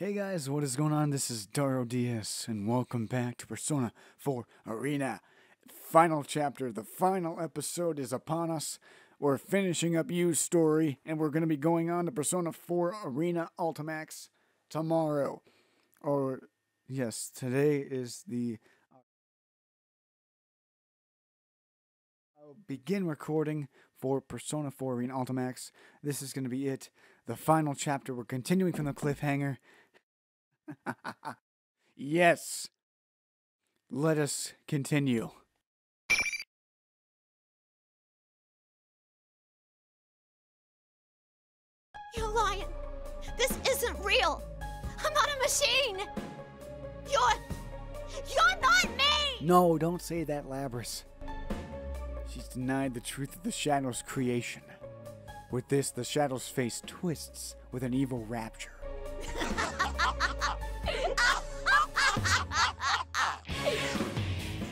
Hey guys, what is going on? This is Daaro DS, and welcome back to Persona 4 Arena. Final chapter, the final episode is upon us. We're finishing up Yu's story, and we're going to be going on to Persona 4 Arena Ultimax tomorrow. Or, yes, today is the... I'll begin recording for Persona 4 Arena Ultimax. This is going to be it. The final chapter. We're continuing from the cliffhanger. Yes. Let us continue. You're lying. This isn't real. I'm not a machine. You're not me. No, don't say that, Labrys. She's denied the truth of the Shadow's creation. With this, the Shadow's face twists with an evil rapture.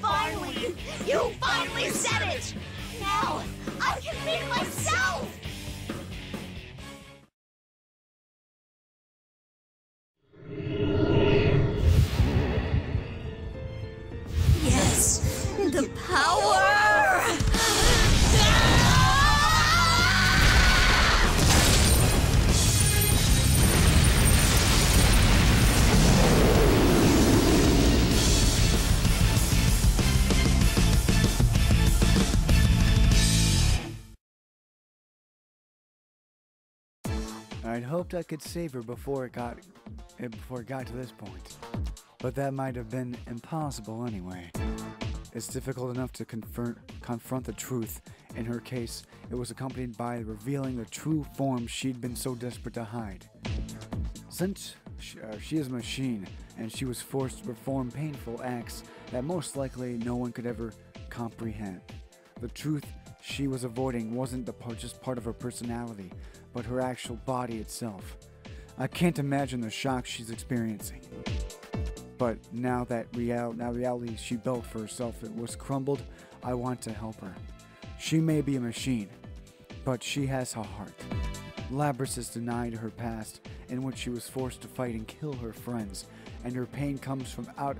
Finally! You finally said it! Now, I can be myself! Yes! The power! I'd hoped I could save her before it got to this point. But that might have been impossible anyway. It's difficult enough to confront the truth. In her case, it was accompanied by revealing the true form she'd been so desperate to hide. Since she is a machine, and she was forced to perform painful acts that most likely no one could ever comprehend. The truth she was avoiding wasn't just part of her personality, but her actual body itself. I can't imagine the shock she's experiencing. But now that reality she built for herself it was crumbled, I want to help her. She may be a machine, but she has a heart. Labrys has denied her past, in which she was forced to fight and kill her friends, and her pain comes out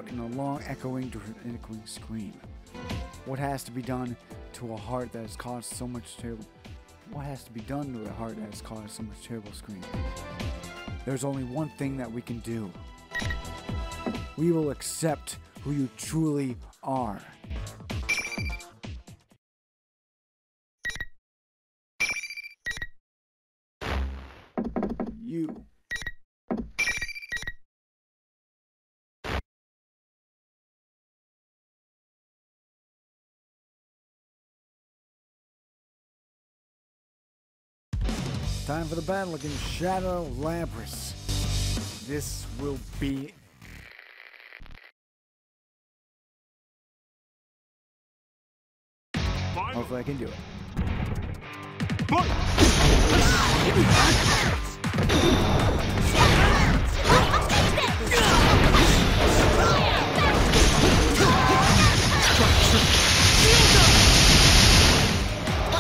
in a long echoing scream. What has to be done to a heart that has caused so much terrible? What has to be done to a heart that has caused so much terrible scream? There's only one thing that we can do. We will accept who you truly are. You. Time for the battle against Shadow Labrys. This will be... Hopefully I can do it. What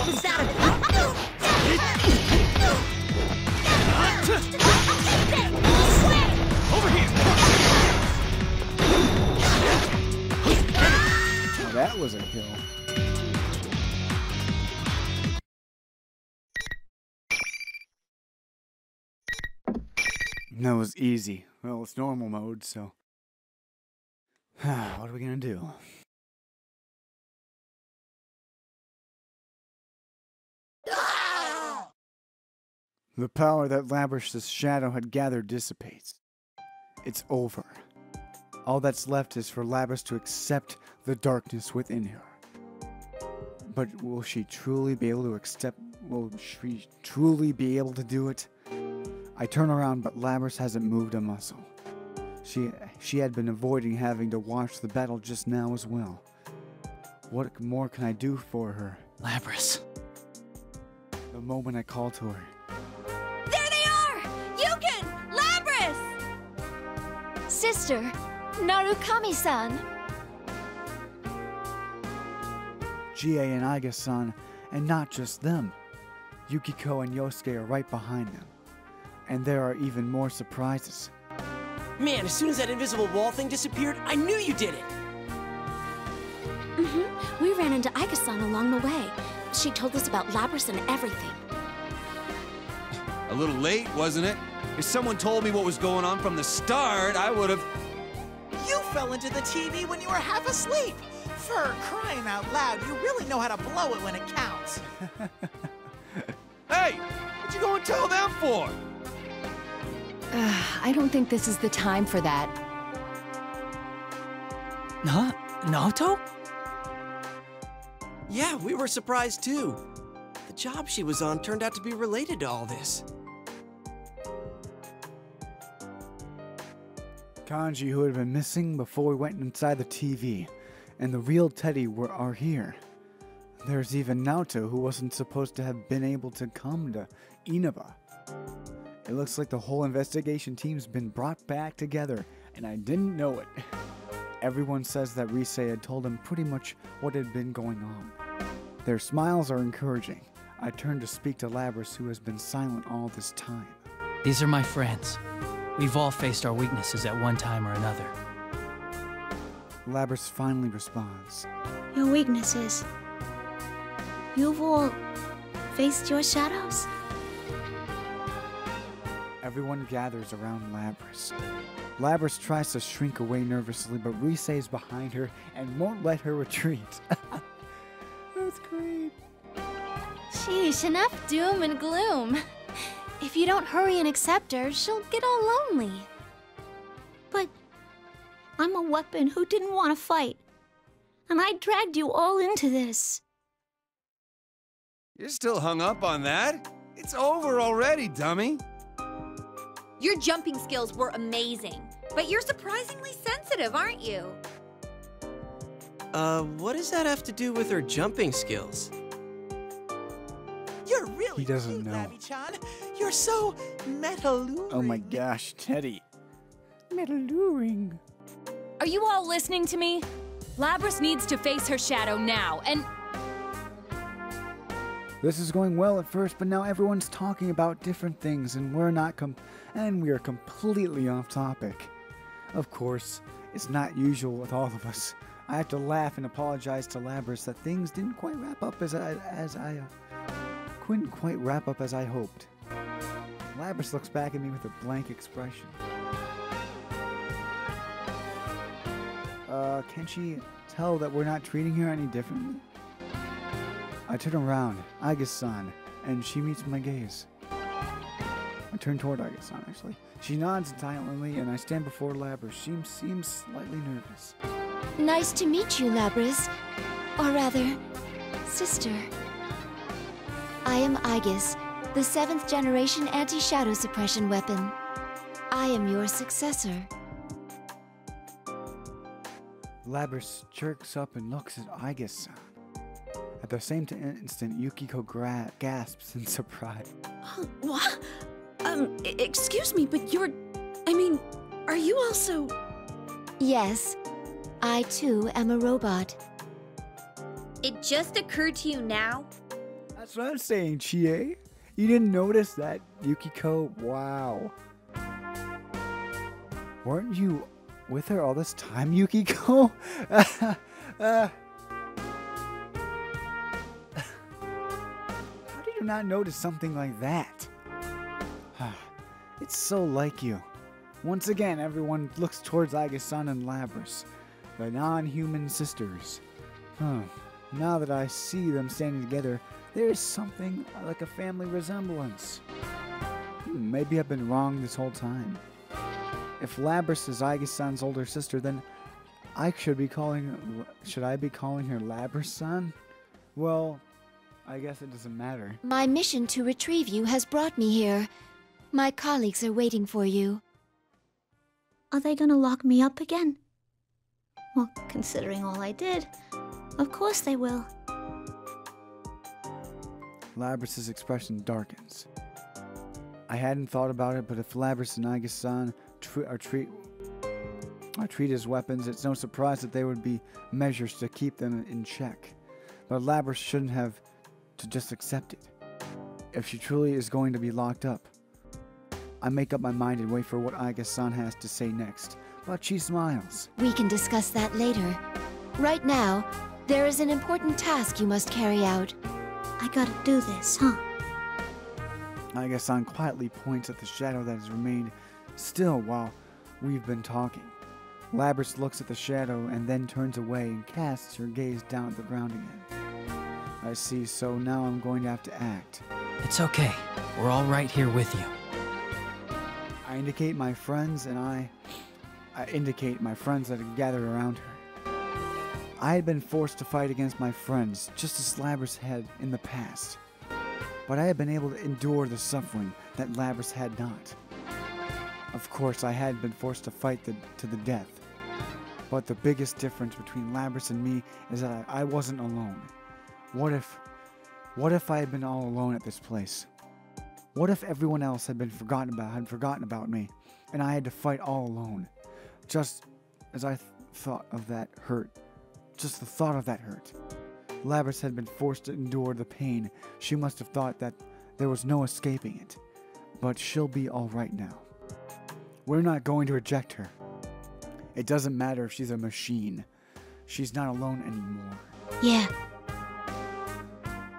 was that? Over here! Now that was a kill. That was easy. Well, it's normal mode, so... what are we gonna do? The power that Labrys' shadow had gathered dissipates. It's over. All that's left is for Labrys to accept the darkness within her. But will she truly be able to do it? I turn around, but Labrys hasn't moved a muscle. She had been avoiding having to watch the battle just now as well. What more can I do for her? Labrys. The moment I call to her. There they are! Yugen! Labrys! Sister, Narukami-san. GA and Aigis-san, and not just them. Yukiko and Yosuke are right behind them. And there are even more surprises. Man, as soon as that invisible wall thing disappeared, I knew you did it! We ran into Aigis-san along the way. She told us about Labrys and everything. A little late, wasn't it? If someone told me what was going on from the start, I would have... You fell into the TV when you were half asleep! For crying out loud, you really know how to blow it when it counts! Hey! What'd you go and tell them for? I don't think this is the time for that. Huh? Naoto? Yeah, we were surprised too. The job she was on turned out to be related to all this. Kanji, who had been missing before we went inside the TV, and the real Teddy are here. There's even Naoto, who wasn't supposed to have been able to come to Inaba. It looks like the whole investigation team's been brought back together, and I didn't know it. Everyone says that Rise had told them pretty much what had been going on. Their smiles are encouraging. I turn to speak to Labrys, who has been silent all this time. These are my friends. We've all faced our weaknesses at one time or another. Labrys finally responds. Your weaknesses. You've all faced your shadows? Everyone gathers around Labrys. Labrys tries to shrink away nervously, but Rise is behind her and won't let her retreat. That's great. Sheesh, enough doom and gloom. If you don't hurry and accept her, she'll get all lonely. But I'm a weapon who didn't want to fight. And I dragged you all into this. You're still hung up on that? It's over already, dummy. Your jumping skills were amazing, but you're surprisingly sensitive, aren't you? What does that have to do with her jumping skills? You're really He doesn't cute, know. Labby-chan. You're so meta-luring. Oh my gosh, Teddy. Metal-luring. Are you all listening to me? Labrys needs to face her shadow now, and... This is going well at first, but now everyone's talking about different things, and we are completely off topic. Of course, it's not usual with all of us. I have to laugh and apologize to Labrys that things didn't quite wrap up as I hoped. Labrys looks back at me with a blank expression. Can she tell that we're not treating her any differently? I turn around, Aigis-san, and she meets my gaze. I turn toward Aigis-san, actually. She nods silently, and I stand before Labrys. She seems slightly nervous. Nice to meet you, Labrys. Or rather, sister. I am Aigis, the 7th generation anti-shadow suppression weapon. I am your successor. Labrys jerks up and looks at Aigis-san. At the same instant, Yukiko gasps in surprise. What? Excuse me, but are you also... Yes, I too am a robot. It just occurred to you now? That's what I'm saying, Chie. You didn't notice that, Yukiko? Wow. Weren't you with her all this time, Yukiko? How did you not notice something like that? It's so like you. Once again, everyone looks towards Aigis-san and Labrys, the non-human sisters. Now that I see them standing together, there is something like a family resemblance. Maybe I've been wrong this whole time. If Labrys is Aigis-san's older sister, then should I be calling her Labrys-san? Well, I guess it doesn't matter. My mission to retrieve you has brought me here. My colleagues are waiting for you. Are they gonna lock me up again? Well, considering all I did, of course they will. Labrys' expression darkens. I hadn't thought about it, but if Labrys and Aigis-san are treated as weapons, it's no surprise that there would be measures to keep them in check. But Labrys shouldn't have to just accept it. If she truly is going to be locked up, I make up my mind and wait for what Aigis-san has to say next, but she smiles. We can discuss that later. Right now, there is an important task you must carry out. I gotta do this, huh? Aigis-san quietly points at the shadow that has remained still while we've been talking. Labrys looks at the shadow and then turns away and casts her gaze down at the ground again. I see, so now I'm going to have to act. It's okay. We're all right here with you. I indicate my friends and I indicate my friends that had gathered around her. I had been forced to fight against my friends, just as Labrys had in the past. But I had been able to endure the suffering that Labrys had not. Of course, I had been forced to fight to the death. But the biggest difference between Labrys and me is that I wasn't alone. What if I had been all alone at this place? What if everyone else had forgotten about me, and I had to fight all alone? Just as I thought of that hurt. Just the thought of that hurt. Labrys had been forced to endure the pain. She must have thought that there was no escaping it. But she'll be alright now. We're not going to reject her. It doesn't matter if she's a machine. She's not alone anymore. Yeah.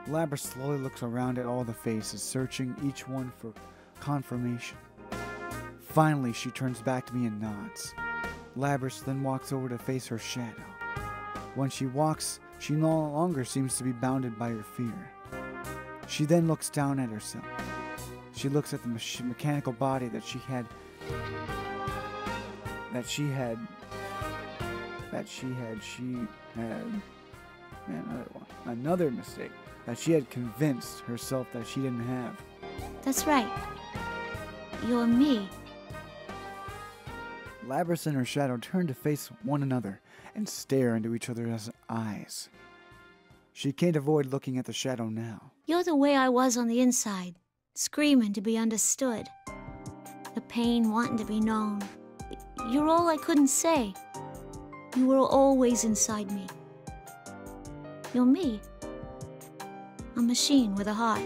Labrys slowly looks around at all the faces, searching each one for confirmation. Finally, she turns back to me and nods. Labrys then walks over to face her shadow. When she walks, she no longer seems to be bounded by her fear. She then looks down at herself. She looks at the mechanical body that she had another mistake that she had convinced herself that she didn't have. That's right. You're me. Labrys and her shadow turn to face one another and stare into each other's eyes. She can't avoid looking at the shadow now. You're the way I was on the inside, screaming to be understood. The pain wanting to be known. You're all I couldn't say. You were always inside me. You're me. A machine with a heart.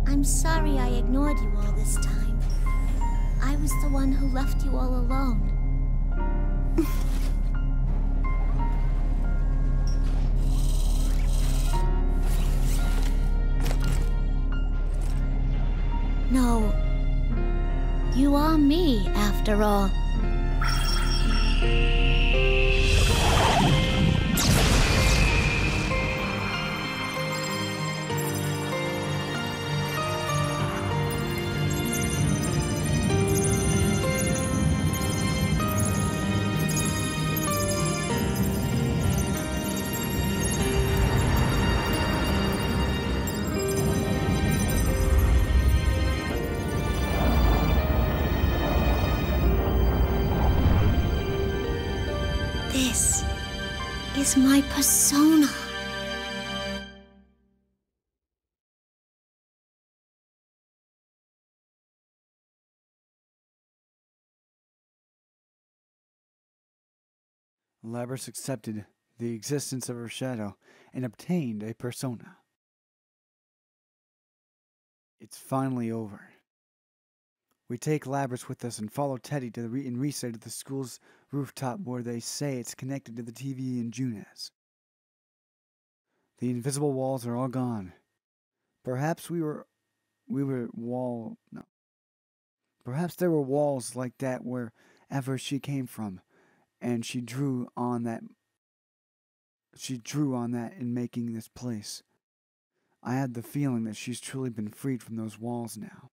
I'm sorry I ignored you all this time. I was the one who left you all alone. No, you are me, after all. This is my persona. Labrys accepted the existence of her shadow and obtained a persona. It's finally over. We take Labrys with us and follow Teddy to the recite of the school's rooftop where they say it's connected to the TV in Junes. The invisible walls are all gone. Perhaps Perhaps there were walls like that wherever she came from, and she drew on that in making this place. I had the feeling that she's truly been freed from those walls now.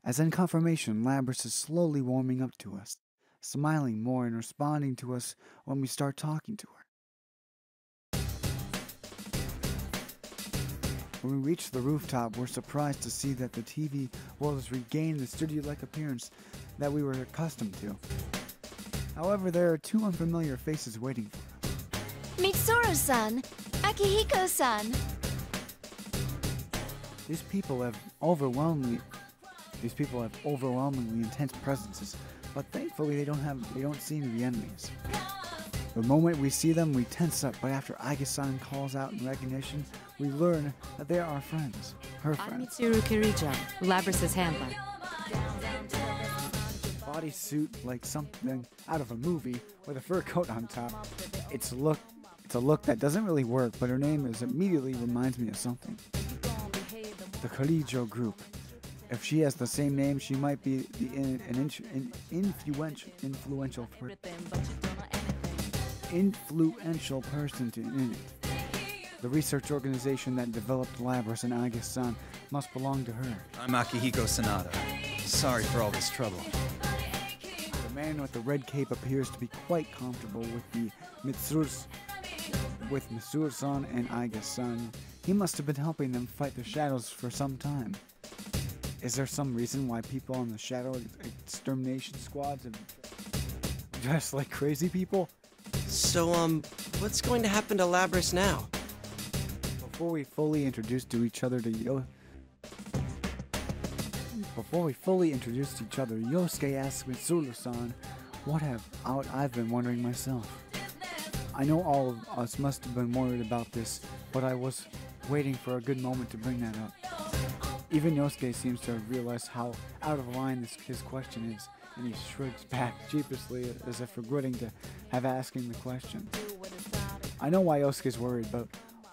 As in confirmation, Labrys is slowly warming up to us, smiling more and responding to us when we start talking to her. When we reach the rooftop, we're surprised to see that the TV world has regained the studio-like appearance that we were accustomed to. However, there are two unfamiliar faces waiting for us. Mitsuru-san! Akihiko-san! These people have overwhelmingly intense presences, but thankfully they don't seem to be enemies. The moment we see them, we tense up, but after Aigis-san calls out in recognition, we learn that they are our friends, her I'm friends. Mitsuru Kirijo, Labrys' handler. Bodysuit like something out of a movie with a fur coat on top. It's a look that doesn't really work, but her name immediately reminds me of something. The Kirijo group. If she has the same name, she might be an influential person in it. The research organization that developed Labrys and Aigis-san must belong to her. I'm Akihiko Sanada. Sorry for all this trouble. The man with the red cape appears to be quite comfortable with Mitsuru-san and Aigis-san. He must have been helping them fight the shadows for some time. Is there some reason why people on the shadow extermination squads have dressed like crazy people? So, what's going to happen to Labrys now? Before we fully introduce each other, Yosuke asks Mitsuru-san, what have I've been wondering myself. I know all of us must have been worried about this, but I was waiting for a good moment to bring that up. Even Yosuke seems to have realized how out of line his question is, and he shrugs back sheepishly as if regretting to have asking the question. I know why Yosuke's worried, but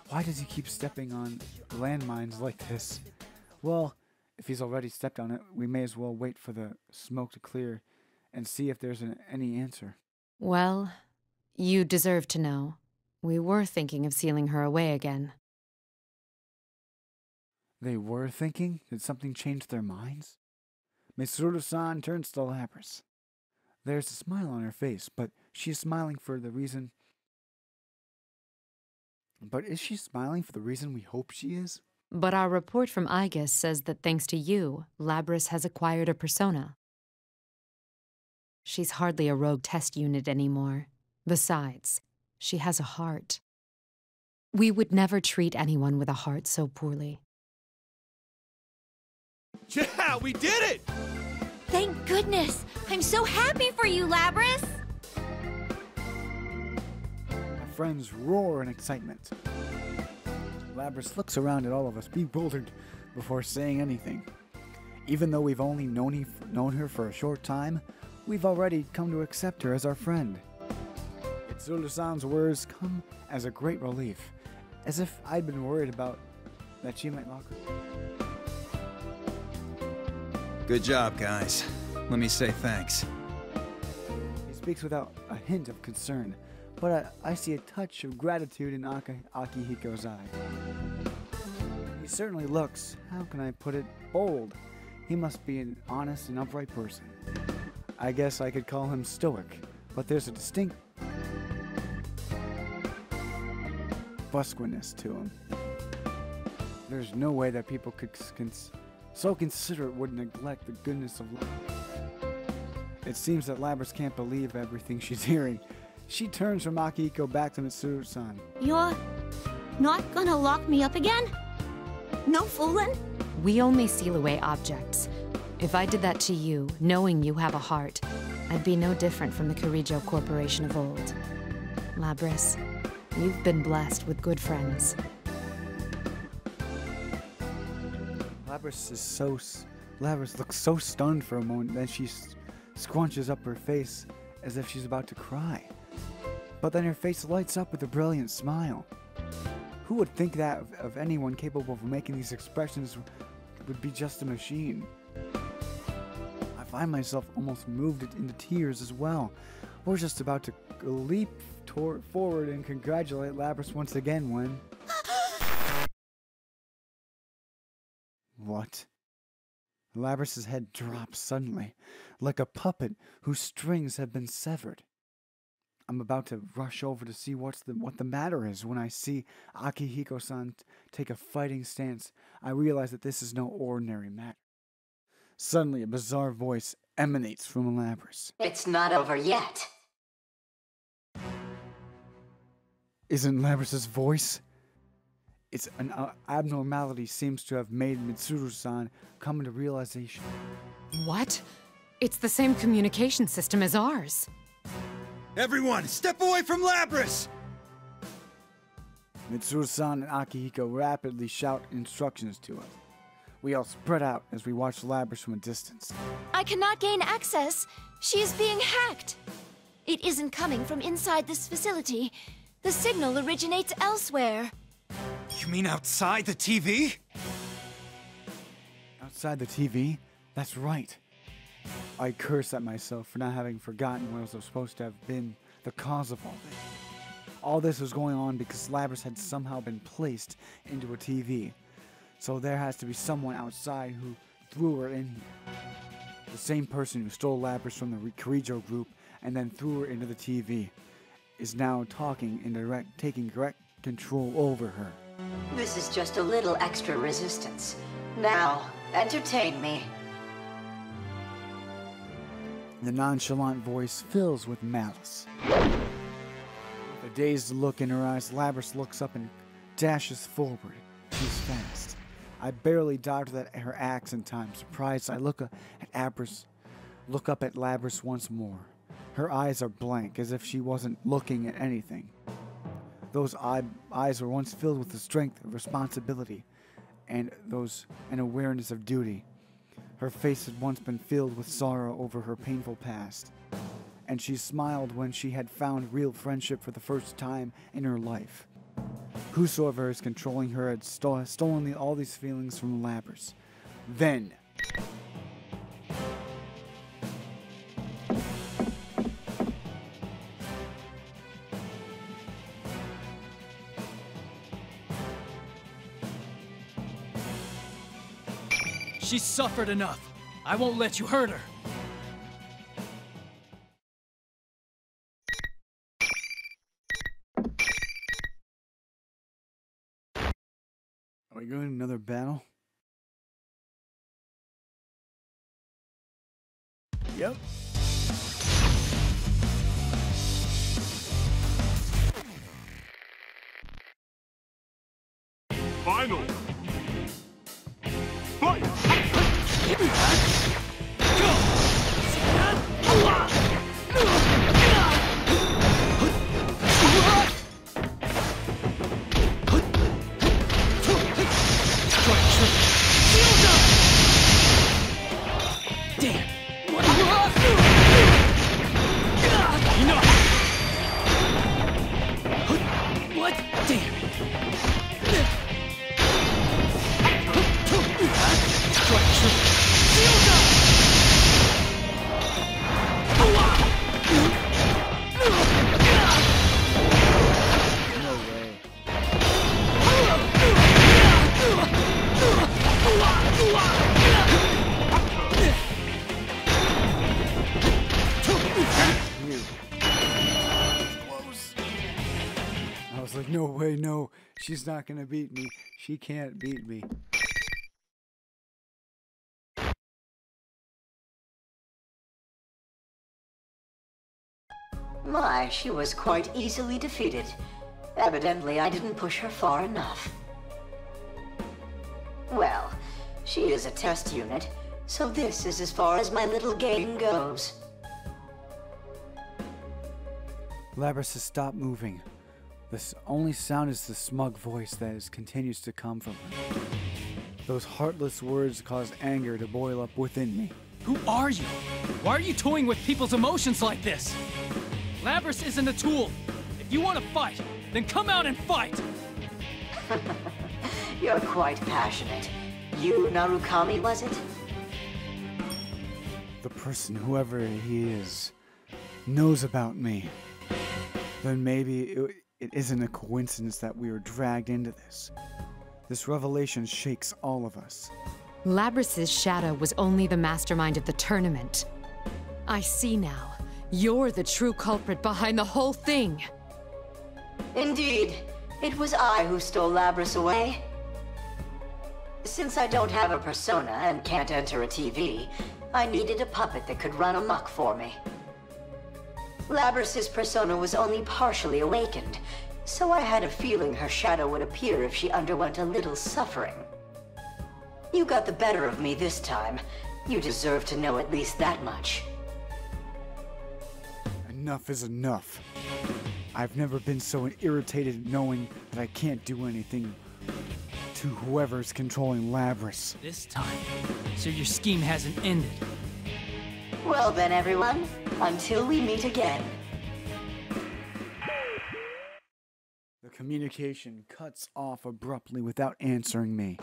why does he keep stepping on landmines like this? Well, if he's already stepped on it, we may as well wait for the smoke to clear and see if there's any answer. Well, you deserve to know. We were thinking of sealing her away again. They were thinking? Did something change their minds? Mitsuru-san turns to Labrys. There's a smile on her face, but she's smiling for the reason... But is she smiling for the reason we hope she is? But our report from Aigis says that thanks to you, Labrys has acquired a persona. She's hardly a rogue test unit anymore. Besides, she has a heart. We would never treat anyone with a heart so poorly. Yeah, we did it! Thank goodness! I'm so happy for you, Labrys! Our friends roar in excitement. Labrys looks around at all of us, bewildered, before saying anything. Even though we've only known her for a short time, we've already come to accept her as our friend. Mitsuru-san's words come as a great relief, as if I'd been worried about that she might lock her. Good job, guys. Let me say thanks. He speaks without a hint of concern, but I see a touch of gratitude in Akihiko's eye. He certainly looks, how can I put it, bold. He must be an honest and upright person. I guess I could call him stoic, but there's a distinct brusqueness to him. There's no way that people could so considerate would neglect the goodness of life. It seems that Labrys can't believe everything she's hearing. She turns from Akihiko back to Mitsuru-san. You're not gonna lock me up again? No fooling? We only seal away objects. If I did that to you, knowing you have a heart, I'd be no different from the Kirijo Corporation of old. Labrys, you've been blessed with good friends. Labrys looks so stunned for a moment, then she scrunches up her face as if she's about to cry. But then her face lights up with a brilliant smile. Who would think that of anyone capable of making these expressions would be just a machine? I find myself almost moved into tears as well. We're just about to leap forward and congratulate Labrys once again when... What? Labrys' head drops suddenly, like a puppet whose strings have been severed. I'm about to rush over to see what the matter is when I see Akihiko-san take a fighting stance. I realize that this is no ordinary matter. Suddenly, a bizarre voice emanates from Labrys. It's not over yet. Isn't Labrys' voice? It's an abnormality seems to have made Mitsuru-san come into realization. What? It's the same communication system as ours. Everyone, step away from Labrys! Mitsuru-san and Akihiko rapidly shout instructions to us. We all spread out as we watch Labrys from a distance. I cannot gain access. She is being hacked. It isn't coming from inside this facility. The signal originates elsewhere. You mean outside the TV? Outside the TV? That's right. I curse at myself for not having forgotten what was supposed to have been the cause of all this. All this was going on because Labrys had somehow been placed into a TV. So there has to be someone outside who threw her in here. The same person who stole Labrys from the Kirijo group and then threw her into the TV is now taking direct control over her. This is just a little extra resistance. Now, entertain me. The nonchalant voice fills with malice. With a dazed look in her eyes, Labrys looks up and dashes forward. She's fast. I barely dodged her axe in time. Surprised, I look up at Labrys once more. Her eyes are blank, as if she wasn't looking at anything. Those eyes were once filled with the strength of responsibility and awareness of duty. Her face had once been filled with sorrow over her painful past, and she smiled when she had found real friendship for the first time in her life. Whosoever is controlling her had stolen all these feelings from Labrys. Then... She's suffered enough. I won't let you hurt her. Are we going to another battle? Yep. Final. Fight! Damn! What? Damn! No way, no. She's not gonna beat me. She can't beat me. My, she was quite easily defeated. Evidently, I didn't push her far enough. Well, she is a test unit, so this is as far as my little game goes. Labrys has stopped moving. The only sound is the smug voice that continues to come from her. Those heartless words cause anger to boil up within me. Who are you? Why are you toying with people's emotions like this? Labrys isn't a tool. If you want to fight, then come out and fight! You're quite passionate. Yu Narukami, was it? The person, whoever he is, knows about me. Then maybe it isn't a coincidence that we were dragged into this. This revelation shakes all of us. Labrys' shadow was only the mastermind of the tournament. I see now. You're the true culprit behind the whole thing. Indeed. It was I who stole Labrys away. Since I don't have a persona and can't enter a TV, I needed a puppet that could run amok for me. Labrys' persona was only partially awakened, so I had a feeling her shadow would appear if she underwent a little suffering. You got the better of me this time, You deserve to know at least that much. Enough is enough. I've never been so irritated knowing that I can't do anything to whoever's controlling Labrys. This time, so your scheme hasn't ended. Well then, everyone, until we meet again. The communication cuts off abruptly without answering me.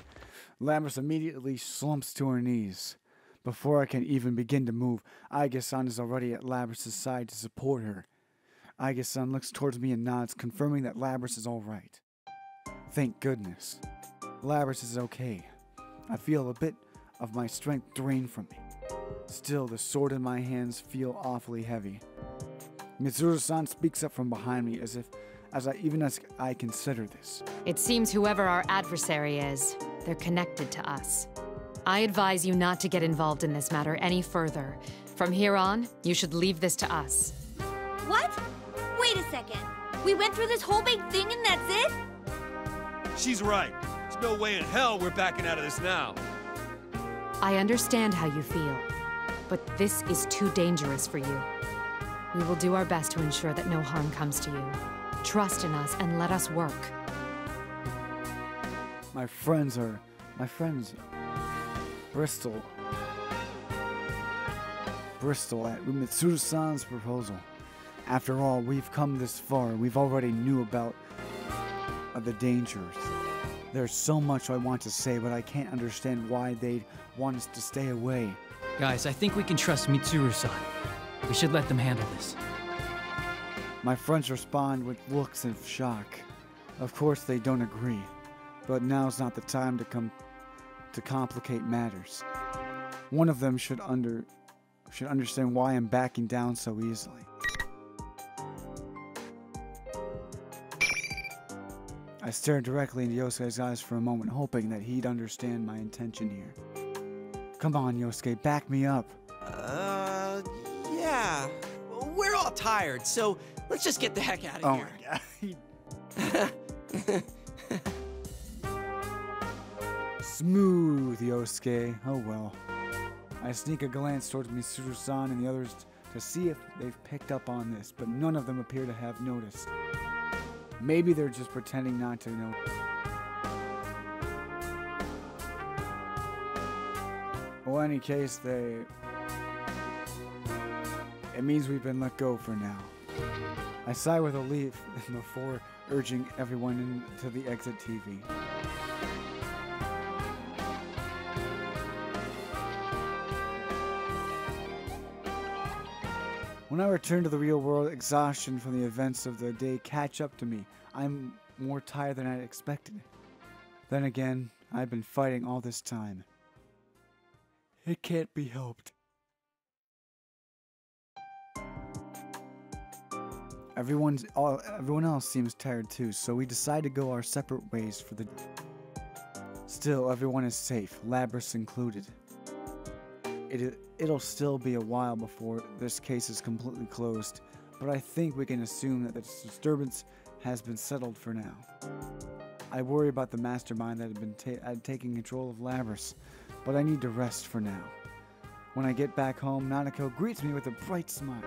Labrys immediately slumps to her knees. Before I can even begin to move, Aigis-san is already at Labrys' side to support her. Aigis-san looks towards me and nods, confirming that Labrys is alright. Thank goodness. Labrys is okay. I feel a bit of my strength drained from me. Still, the sword in my hands feel awfully heavy. Mitsuru-san speaks up from behind me as I consider this. It seems whoever our adversary is, they're connected to us. I advise you not to get involved in this matter any further. From here on, you should leave this to us. What? Wait a second. We went through this whole big thing and that's it? She's right. There's no way in hell we're backing out of this now. I understand how you feel, but this is too dangerous for you. We will do our best to ensure that no harm comes to you. Trust in us and let us work. My friends Bristol at Mitsuru-san's proposal. After all, we've come this far. We've already knew about the dangers. There's so much I want to say, but I can't understand why they'd want us to stay away. Guys, I think we can trust Mitsuru-san. We should let them handle this. My friends respond with looks of shock. Of course they don't agree, but now's not the time to complicate matters. One of them should understand why I'm backing down so easily. I stared directly into Yosuke's eyes for a moment, hoping that he'd understand my intention here. Come on, Yosuke, back me up. Yeah. We're all tired, so let's just get the heck out of here. My God. Smooth, Yosuke. Oh well. I sneak a glance towards Mitsuru-san and the others to see if they've picked up on this, but none of them appear to have noticed. Maybe they're just pretending not to know. Well, in any case, it means we've been let go for now. I sigh with relief before urging everyone into the exit TV. When I return to the real world, exhaustion from the events of the day catch up to me. I'm more tired than I expected. Then again, I've been fighting all this time. It can't be helped. Everyone else seems tired too, so we decide to go our separate ways for the... Still, everyone is safe, Labrys included. It'll still be a while before this case is completely closed, but I think we can assume that the disturbance has been settled for now. I worry about the mastermind that had taken control of Labrys, but I need to rest for now. When I get back home, Nanako greets me with a bright smile.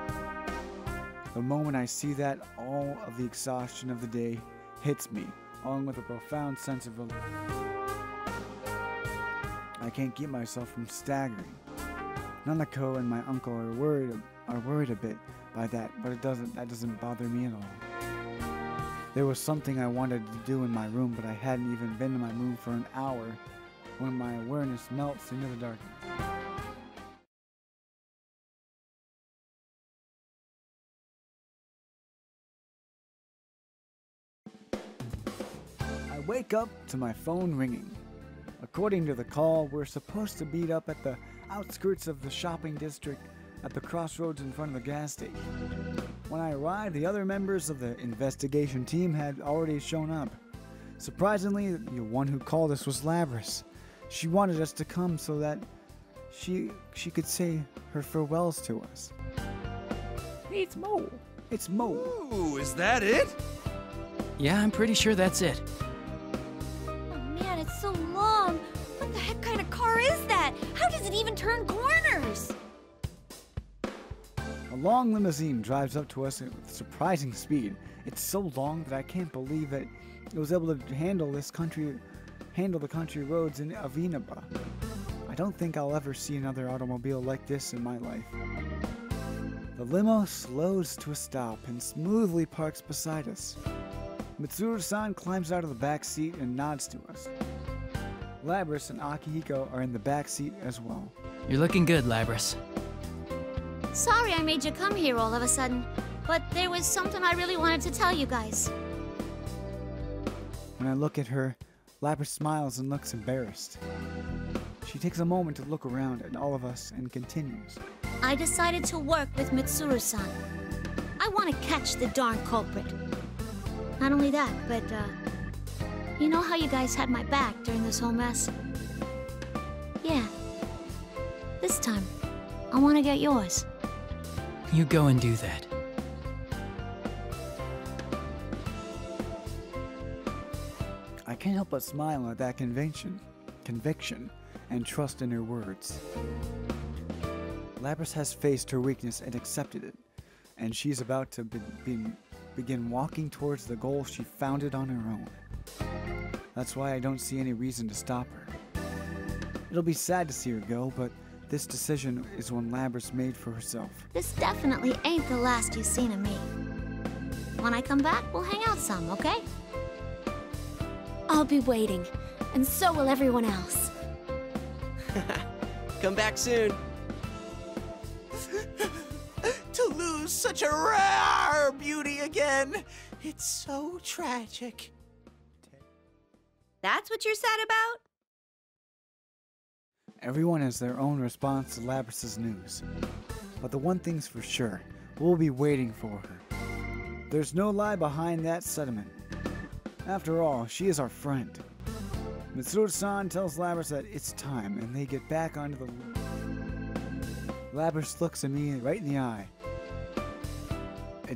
The moment I see that, all of the exhaustion of the day hits me, along with a profound sense of relief. I can't keep myself from staggering. Nanako and my uncle are worried a bit by that, but that doesn't bother me at all. There was something I wanted to do in my room, but I hadn't even been in my room for an hour when my awareness melts into the darkness. I wake up to my phone ringing. According to the call, we're supposed to meet up at the outskirts of the shopping district at the crossroads in front of the gas station. When I arrived, the other members of the investigation team had already shown up. Surprisingly, the one who called us was Labrys. She wanted us to come so that she could say her farewells to us. Hey, it's Mo. It's Mo. Ooh, is that it? Yeah, I'm pretty sure that's it. Oh man, it's so long. What the heck kind of car is that? How does does it even turn corners? A long limousine drives up to us with surprising speed. It's so long that I can't believe that it was able to handle the country roads in Avinaba. I don't think I'll ever see another automobile like this in my life. The limo slows to a stop and smoothly parks beside us. Mitsuru-san climbs out of the back seat and nods to us. Labrys and Akihiko are in the back seat as well. You're looking good, Labrys. Sorry I made you come here all of a sudden, but there was something I really wanted to tell you guys. When I look at her, Labrys smiles and looks embarrassed. She takes a moment to look around at all of us and continues. I decided to work with Mitsuru-san. I want to catch the darn culprit. Not only that, but, you know how you guys had my back during this whole mess? Yeah. This time, I want to get yours. You go and do that. I can't help but smile at that conviction, and trust in her words. Labrys has faced her weakness and accepted it, and she's about to begin walking towards the goal she founded on her own. That's why I don't see any reason to stop her. It'll be sad to see her go, but this decision is one Labrys made for herself. This definitely ain't the last you've seen of me. When I come back, we'll hang out some, okay? I'll be waiting, and so will everyone else. Come back soon. To lose such a rare beauty again, it's so tragic. That's what you're sad about? Everyone has their own response to Labrys' news. But the one thing's for sure, we'll be waiting for her. There's no lie behind that sentiment. After all, she is our friend. Mitsuru-san tells Labrys that it's time, and they get back onto the... Labrys looks at me right in the eye.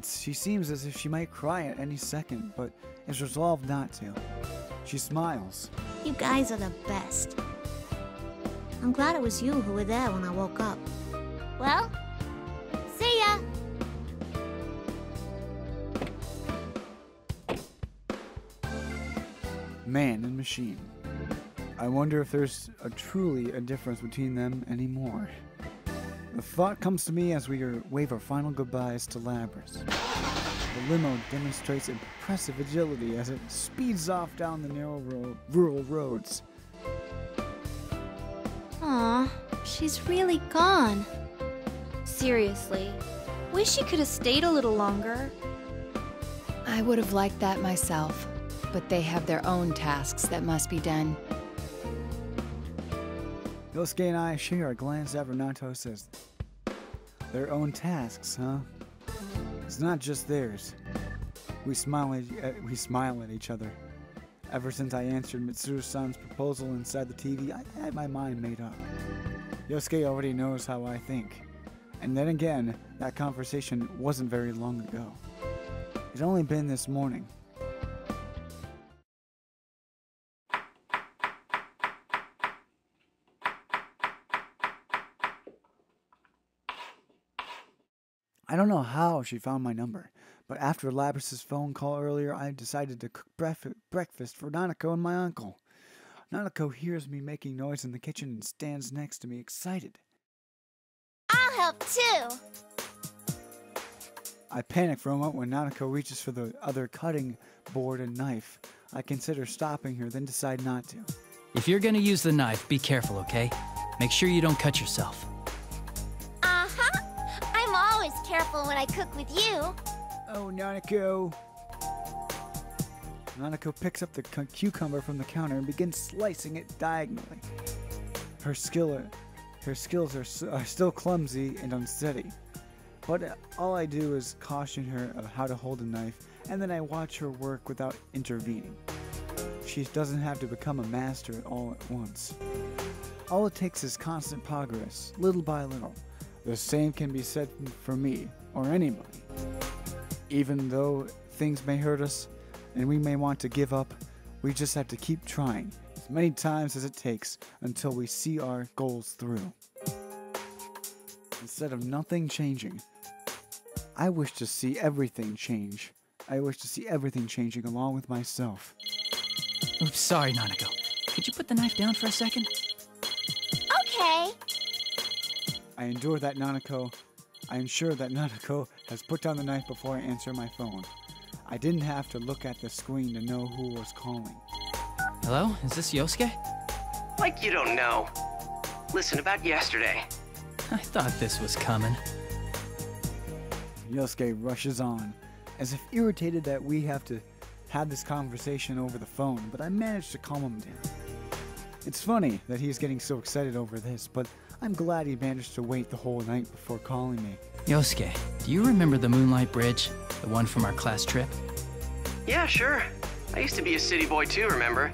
She seems as if she might cry at any second, but is resolved not to. She smiles. You guys are the best. I'm glad it was you who were there when I woke up. Well, see ya! Man and machine. I wonder if there's truly a difference between them anymore. The thought comes to me as we wave our final goodbyes to Labrys. The limo demonstrates impressive agility as it speeds off down the narrow rural roads. Aw, she's really gone. Seriously, wish she could have stayed a little longer. I would have liked that myself, but they have their own tasks that must be done. Yosuke and I share a glance after Nato says, their own tasks, huh? It's not just theirs. We smile at each other. Ever since I answered Mitsuru-san's proposal inside the TV, I had my mind made up. Yosuke already knows how I think. And then again, that conversation wasn't very long ago. It's only been this morning. I don't know how she found my number, but after Labrys' phone call earlier, I decided to cook breakfast for Nanako and my uncle. Nanako hears me making noise in the kitchen and stands next to me, excited. I'll help too! I panic for a moment when Nanako reaches for the other cutting board and knife. I consider stopping her, then decide not to. If you're gonna use the knife, be careful, okay? Make sure you don't cut yourself. Uh-huh! I'm always careful when I cook with you. Oh, Nanako. Nanako picks up the cucumber from the counter and begins slicing it diagonally. Her skills are still clumsy and unsteady. But all I do is caution her of how to hold a knife, and then I watch her work without intervening. She doesn't have to become a master all at once. All it takes is constant progress, little by little. The same can be said for me, or anybody. Even though things may hurt us, and we may want to give up, we just have to keep trying, as many times as it takes until we see our goals through. Instead of nothing changing, I wish to see everything change. I wish to see everything changing along with myself. Oops, sorry, Nanako. Could you put the knife down for a second? Okay. I endure that, Nanako. I am sure that Nanako has put down the knife before I answer my phone. I didn't have to look at the screen to know who was calling. Hello? Is this Yosuke? Like you don't know. Listen, about yesterday. I thought this was coming. Yosuke rushes on, as if irritated that we have to have this conversation over the phone, but I managed to calm him down. It's funny that he's getting so excited over this, but I'm glad he managed to wait the whole night before calling me. Yosuke, do you remember the Moonlight Bridge? The one from our class trip? Yeah, sure. I used to be a city boy too, remember?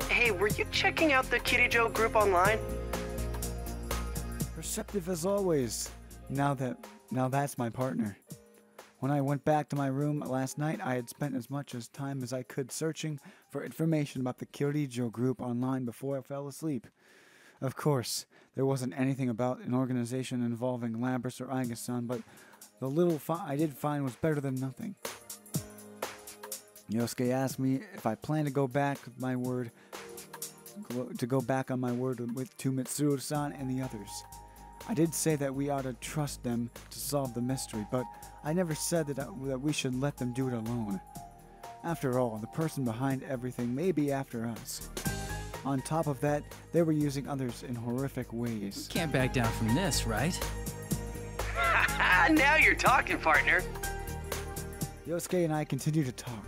Hey, were you checking out the Kirijo group online? Perceptive as always, now that's my partner. When I went back to my room last night, I had spent as much time as I could searching for information about the Kirijo group online before I fell asleep. Of course, there wasn't anything about an organization involving Labrys or Aigis-san, but the little I did find was better than nothing. Yosuke asked me if I plan to go back on my word to Mitsuru-san and the others. I did say that we ought to trust them to solve the mystery, but I never said that we should let them do it alone. After all, the person behind everything may be after us. On top of that, they were using others in horrific ways. Can't back down from this, right? Now you're talking, partner. Yosuke and I continue to talk.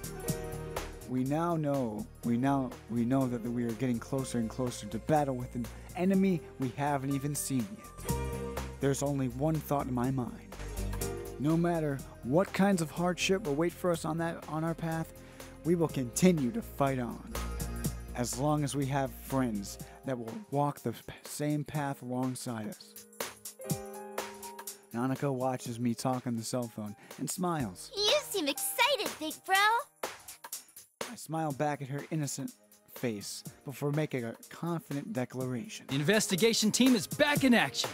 We now know that we are getting closer and closer to battle with an enemy we haven't even seen yet. There's only one thought in my mind. No matter what kinds of hardship will wait for us on our path, we will continue to fight on. As long as we have friends that will walk the same path alongside us. Nanako watches me talk on the cell phone and smiles. You seem excited, big bro. I smile back at her innocent face before making a confident declaration. The investigation team is back in action.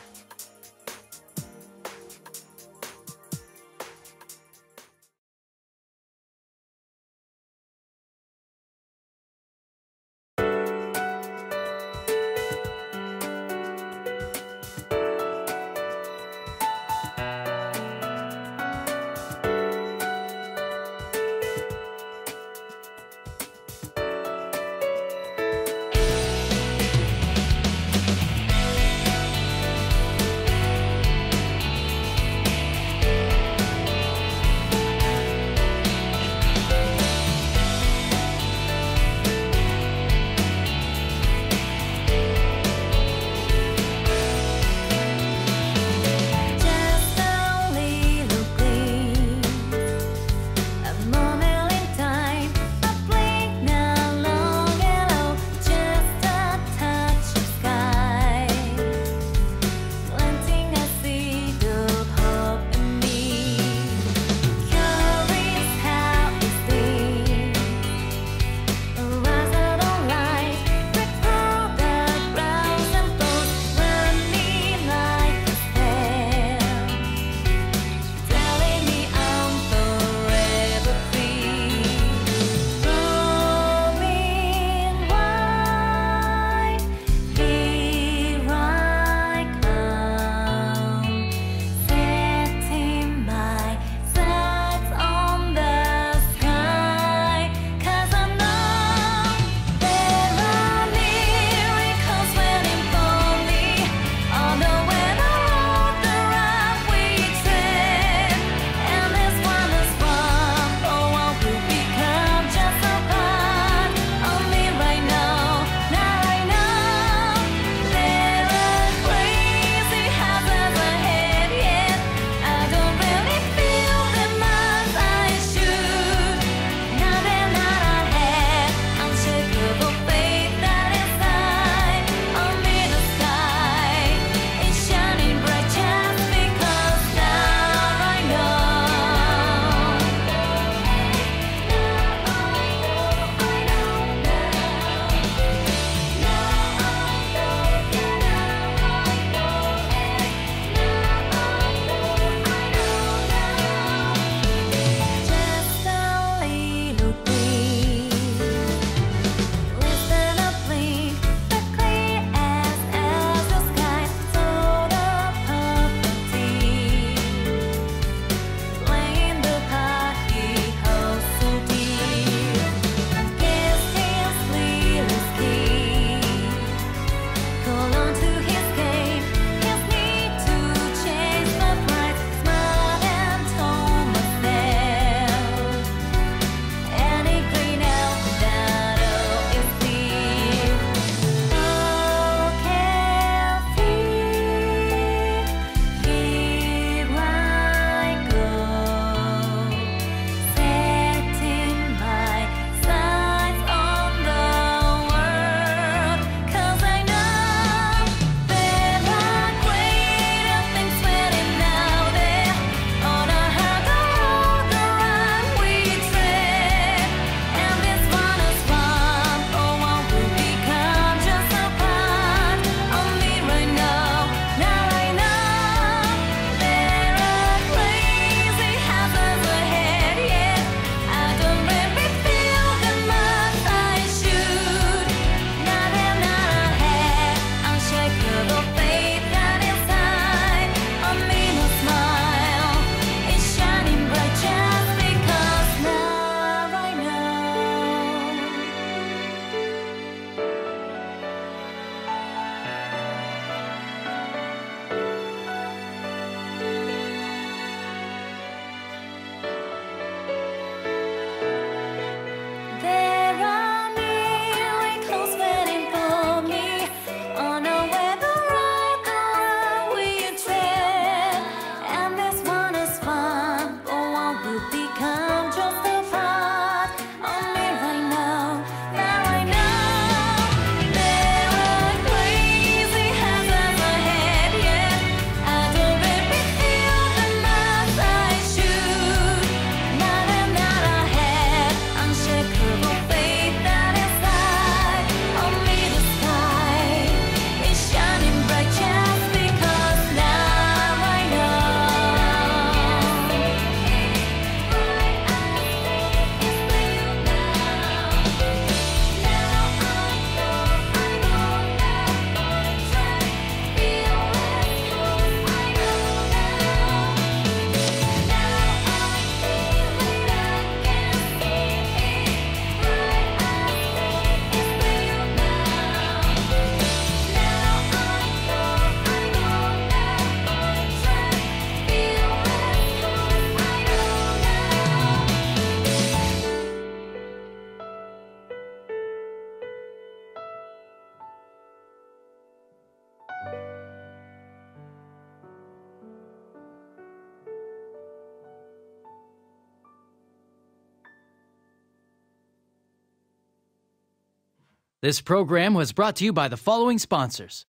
This program was brought to you by the following sponsors: